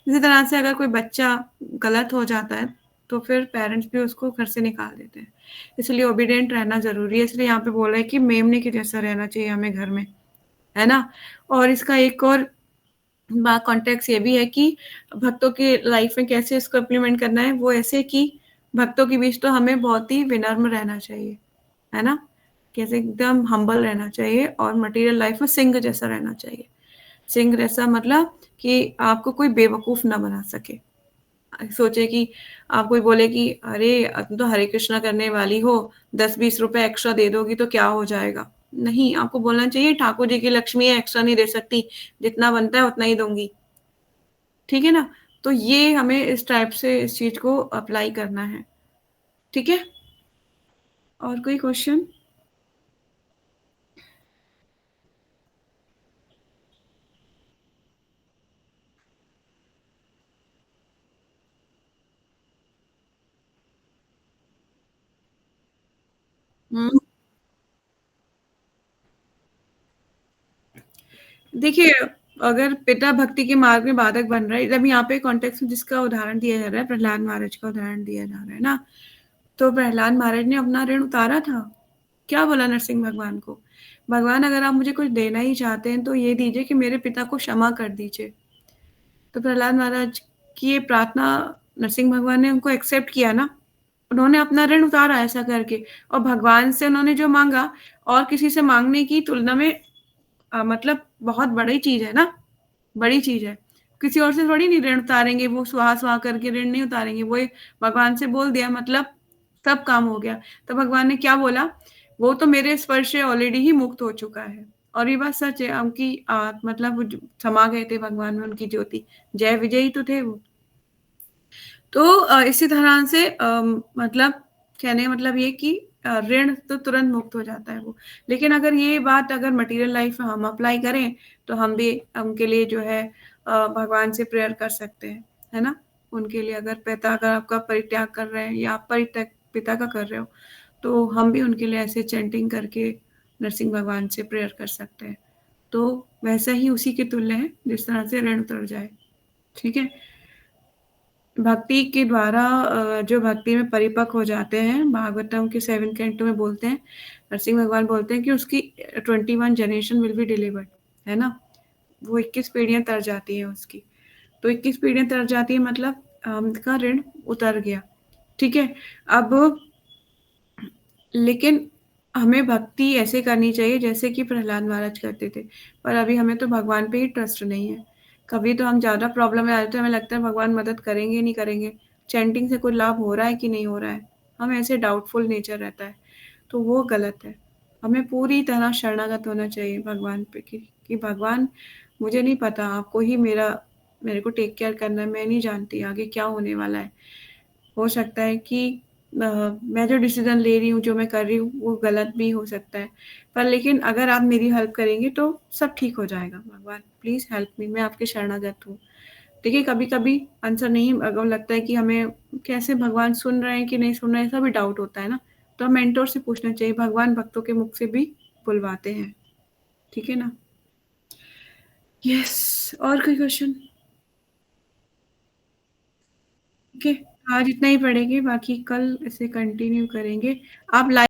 इसी तरह से अगर कोई बच्चा गलत हो जाता है, तो फिर पेरेंट्स भी उसको घर से निकाल देते हैं। इसलिए ओबीडिएंट रहना ज़रूरी है, इसलिए यहाँ पे बोला है कि मेमने के जैसा रहना चाहिए हमें घर में, है ना? और इसका एक और कॉन्टेक्स्ट ये भी है कि भक्तों की लाइफ में कैसे इसको इम्प्लीमेंट करना है, वो ऐसे कि भक्तों के बीच तो हमें बहुत ही विनम्र रहना चाहिए, है ना? कैसे एकदम हम्बल रहना चाहिए और मटेरियल लाइफ में सिंह जैसा रहना चाहिए। सिंह जैसा मतलब कि आपको कोई बेवकूफ़ ना बना सके। सोचे कि आप कोई बोले कि अरे तुम तो हरे कृष्णा करने वाली हो, 10-20 रुपए एक्स्ट्रा दे दोगी तो क्या हो जाएगा? नहीं, आपको बोलना चाहिए ठाकुर जी की लक्ष्मी है, एक्स्ट्रा नहीं दे सकती, जितना बनता है उतना ही दूँगी। ठीक है ना? तो ये हमें इस टाइप से इस चीज़ को अप्लाई करना है। ठीक है? और कोई क्वेश्चन? हुँ। देखिए, अगर पिता भक्ति के मार्ग में बाधक बन रहा है, जब यहाँ पे कॉन्टेक्स्ट में जिसका उदाहरण दिया जा रहा है, प्रहलाद महाराज का उदाहरण दिया जा रहा है ना, तो प्रहलाद महाराज ने अपना ऋण उतारा था। क्या बोला नरसिंह भगवान को? भगवान अगर आप मुझे कुछ देना ही चाहते हैं, तो ये दीजिए कि मेरे पिता को क्षमा कर दीजिए। तो प्रहलाद महाराज की ये प्रार्थना नरसिंह भगवान ने उनको एक्सेप्ट किया ना। उन्होंने अपना ऋण उतारा ऐसा करके और भगवान से उन्होंने जो माँगा और किसी से माँगने की तुलना में मतलब बहुत बड़ी चीज़ है ना, बड़ी चीज़ है। किसी और से थोड़ी नहीं ऋण उतारेंगे, वो स्वाहा-स्वाहा करके ऋण नहीं उतारेंगे, वो एक भगवान से बोल दिया मतलब सब काम हो गया। तो भगवान ने क्या बोला, वो तो मेरे स्पर्श से ऑलरेडी ही मुक्त हो चुका है और ये बात सच है उनकी मतलब वो जो समा गए थे भगवान में उनकी ज्योति, जय विजयी तो थे वो। तो इसी तरह से मतलब कहने का मतलब ये कि ऋण तो तुरंत मुक्त हो जाता है वो। लेकिन अगर ये बात अगर मटेरियल लाइफ में हम अप्लाई करें, तो हम भी उनके लिए जो है भगवान से प्रेयर कर सकते हैं, है ना? उनके लिए अगर पिता अगर आपका परित्याग कर रहे हैं या आप परित्याग पिता का कर रहे हो, तो हम भी उनके लिए ऐसे चैंटिंग करके नरसिंह भगवान से प्रेयर कर सकते हैं। तो वैसा ही उसी के तुल्य है, जिस तरह से ऋण उतर जाए, ठीक है? भक्ति के द्वारा जो भक्ति में परिपक्व हो जाते हैं, भागवतम के 7 कैंटो में बोलते हैं, नरसिंह भगवान बोलते हैं कि उसकी 21 जनरेशन विल बी डिलीवर्ड, है ना? वो 21 पीढ़ियाँ तर जाती हैं उसकी। तो 21 पीढ़ियाँ तर जाती है मतलब उनका ऋण उतर गया, ठीक है? अब लेकिन हमें भक्ति ऐसे करनी चाहिए जैसे कि प्रहलाद महाराज करते थे, पर अभी हमें तो भगवान पे ही ट्रस्ट नहीं है। कभी तो हम ज़्यादा प्रॉब्लम में आ जाते हैं, हमें लगता है भगवान मदद करेंगे, नहीं करेंगे, चैंटिंग से कोई लाभ हो रहा है कि नहीं हो रहा है, हमें ऐसे डाउटफुल नेचर रहता है, तो वो गलत है। हमें पूरी तरह शरणागत होना चाहिए भगवान पे कि भगवान मुझे नहीं पता, आपको ही मेरे को टेक केयर करना है, मैं नहीं जानती आगे क्या होने वाला है। हो सकता है कि मैं जो डिसीज़न ले रही हूँ, जो मैं कर रही हूँ, वो गलत भी हो सकता है। पर लेकिन अगर आप मेरी हेल्प करेंगे तो सब ठीक हो जाएगा। भगवान प्लीज़ हेल्प मी, मैं आपके शरणागत हूँ। देखिए कभी-कभी आंसर नहीं अगर लगता है कि हमें कैसे भगवान सुन रहे हैं कि नहीं सुन रहे हैं, ऐसा भी डाउट होता है ना, तो हम मेंटर से पूछना चाहिए, भगवान भक्तों के मुख से भी बुलवाते हैं। ठीक है ना? यस, और कोई क्वेश्चन? ठीक है, आज इतना ही पढ़ेंगे, बाकी कल इसे कंटिन्यू करेंगे। आप लाइव